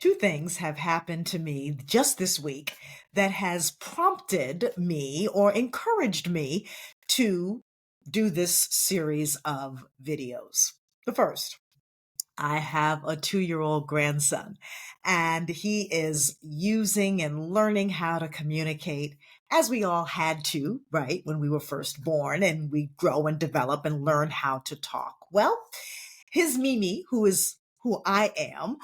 Two things have happened to me just this week that has prompted me or encouraged me to do this series of videos. The first, I have a 2-year-old grandson, and he is using and learning how to communicate as we all had to, right, when we were first born, and we grow and develop and learn how to talk. Well, his Mimi, who I am,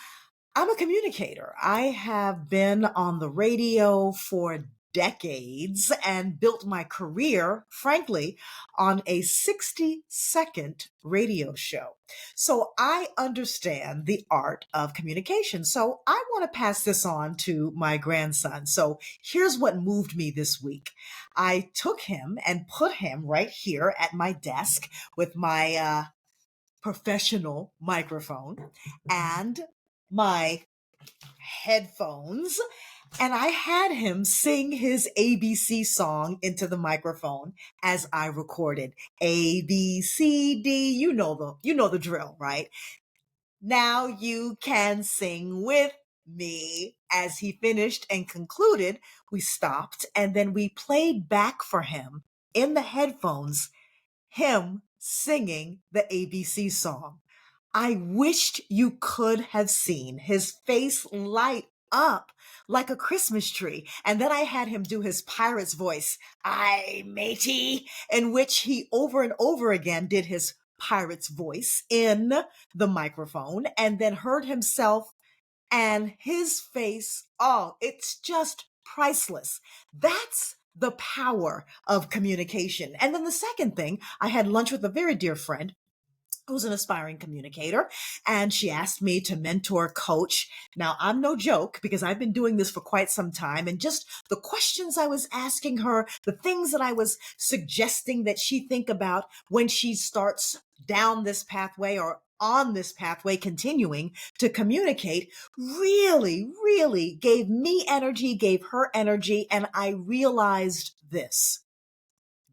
I'm a communicator. I have been on the radio for decades and built my career, frankly, on a 60-second radio show. So I understand the art of communication. So I want to pass this on to my grandson. So here's what moved me this week. I took him and put him right here at my desk with my professional microphone and my headphones, and I had him sing his ABC song into the microphone as I recorded. A B C D, you know the drill, right? Now you can sing with me. As he finished and concluded, we stopped and then we played back for him in the headphones him singing the ABC song. I wished you could have seen his face light up like a Christmas tree. And then I had him do his pirate's voice, "Aye, matey," in which he over and over again did his pirate's voice in the microphone and then heard himself and his face. Oh, it's just priceless. That's the power of communication. And then the second thing, I had lunch with a very dear friend who's an aspiring communicator, and she asked me to mentor coach. Now, I'm no joke because I've been doing this for quite some time, and just the questions I was asking her, the things that I was suggesting that she think about when she starts down this pathway or on this pathway, continuing to communicate, really gave me energy, gave her energy, and I realized this: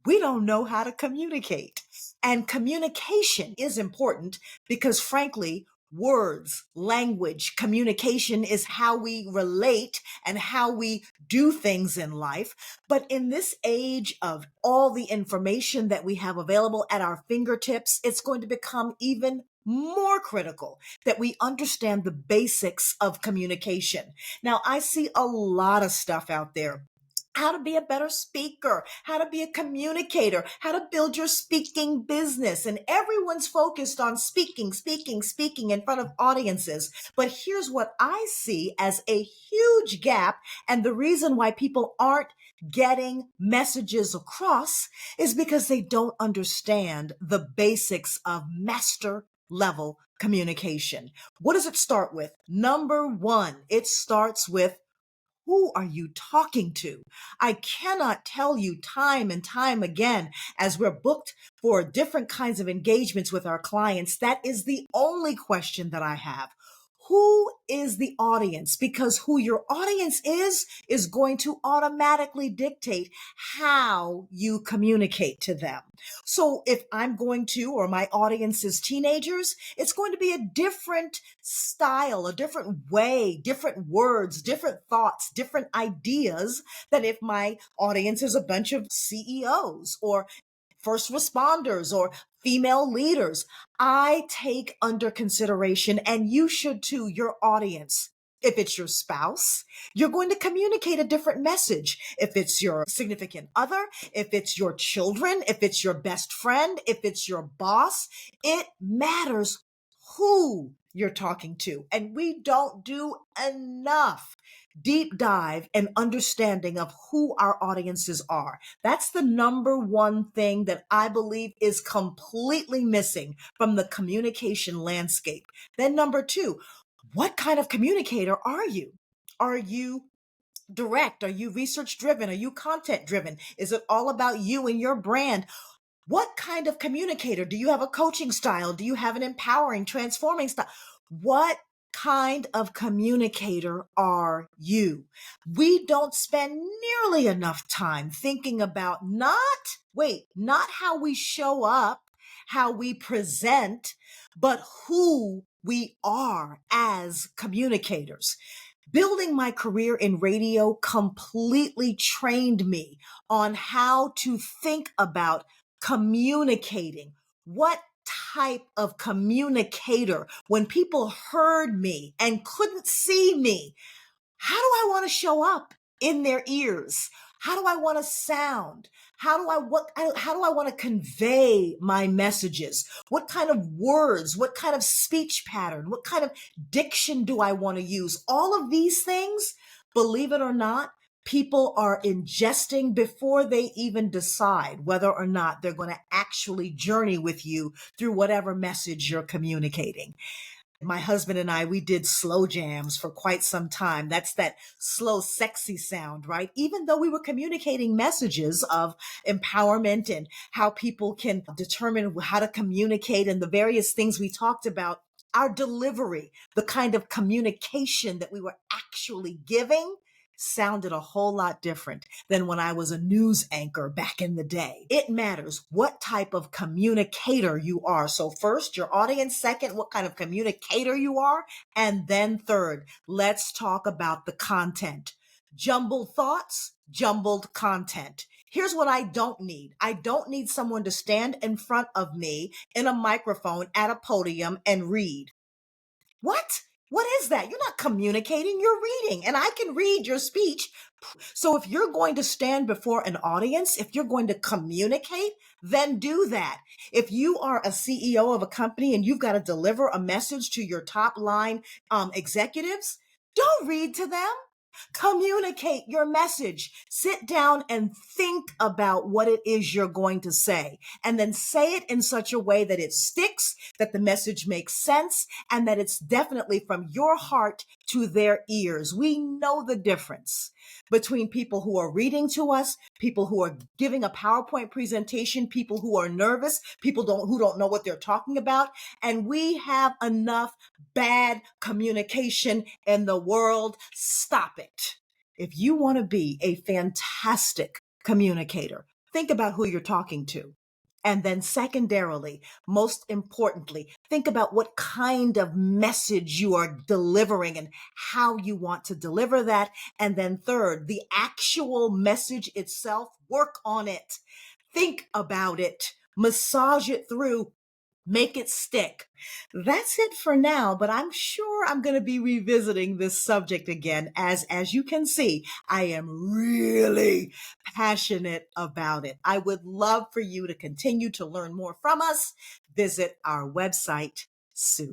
we don't know how to communicate. And communication is important because, frankly, words, language, communication is how we relate and how we do things in life. But in this age of all the information that we have available at our fingertips, it's going to become even more critical that we understand the basics of communication. Now, I see a lot of stuff out there: how to be a better speaker, how to be a communicator, how to build your speaking business. And everyone's focused on speaking in front of audiences. But here's what I see as a huge gap. And the reason why people aren't getting messages across is because they don't understand the basics of master level communication. What does it start with? Number one, it starts with, who are you talking to? I cannot tell you time and time again, as we're booked for different kinds of engagements with our clients, that is the only question that I have. Who is the audience? Because who your audience is going to automatically dictate how you communicate to them. So if I'm going to, or my audience is teenagers, it's going to be a different style, a different way, different words, different thoughts, different ideas than if my audience is a bunch of CEOs or first responders or female leaders. I take under consideration, and you should too, your audience. If it's your spouse, you're going to communicate a different message. If it's your significant other, if it's your children, if it's your best friend, if it's your boss, it matters who you're talking to. And we don't do enough deep dive and understanding of who our audiences are. That's the number one thing that I believe is completely missing from the communication landscape. Then number two, what kind of communicator are you? Are you direct? Are you research driven? Are you content driven? Is it all about you and your brand? What kind of communicator? Do you have a coaching style? Do you have an empowering, transforming style? What kind of communicator are you? We don't spend nearly enough time thinking about not how we show up, how we present, but who we are as communicators. Building my career in radio completely trained me on how to think about communicating. What type of communicator, when people heard me and couldn't see me, how do I want to show up in their ears? How do I want to sound? How do I want to convey my messages? What kind of words, what kind of speech pattern, what kind of diction do I want to use? All of these things, believe it or not, people are ingesting before they even decide whether or not they're going to actually journey with you through whatever message you're communicating. My husband and I, we did slow jams for quite some time. That's that slow, sexy sound, right? Even though we were communicating messages of empowerment and how people can determine how to communicate and the various things we talked about, our delivery, the kind of communication that we were actually giving sounded a whole lot different than when I was a news anchor back in the day. It matters what type of communicator you are. So first, your audience. Second, what kind of communicator you are. And then third, let's talk about the content. Jumbled thoughts, jumbled content. Here's what I don't need. I don't need someone to stand in front of me in a microphone at a podium and read. What? What is that? You're not communicating, you're reading, and I can read your speech. So if you're going to stand before an audience, if you're going to communicate, then do that. If you are a CEO of a company and you've got to deliver a message to your top line executives, don't read to them. Communicate your message. Sit down and think about what it is you're going to say, and then say it in such a way that it sticks, that the message makes sense, and that it's definitely from your heart to their ears. We know the difference between people who are reading to us, people who are giving a PowerPoint presentation, people who are nervous, people who don't know what they're talking about. And we have enough bad communication in the world. Stop it. If you want to be a fantastic communicator, think about who you're talking to. And then secondarily, most importantly, think about what kind of message you are delivering and how you want to deliver that. And then third, the actual message itself, work on it. Think about it, massage it through, make it stick. That's it for now, but I'm sure I'm going to be revisiting this subject again. As you can see, I am really passionate about it. I would love for you to continue to learn more from us. Visit our website soon.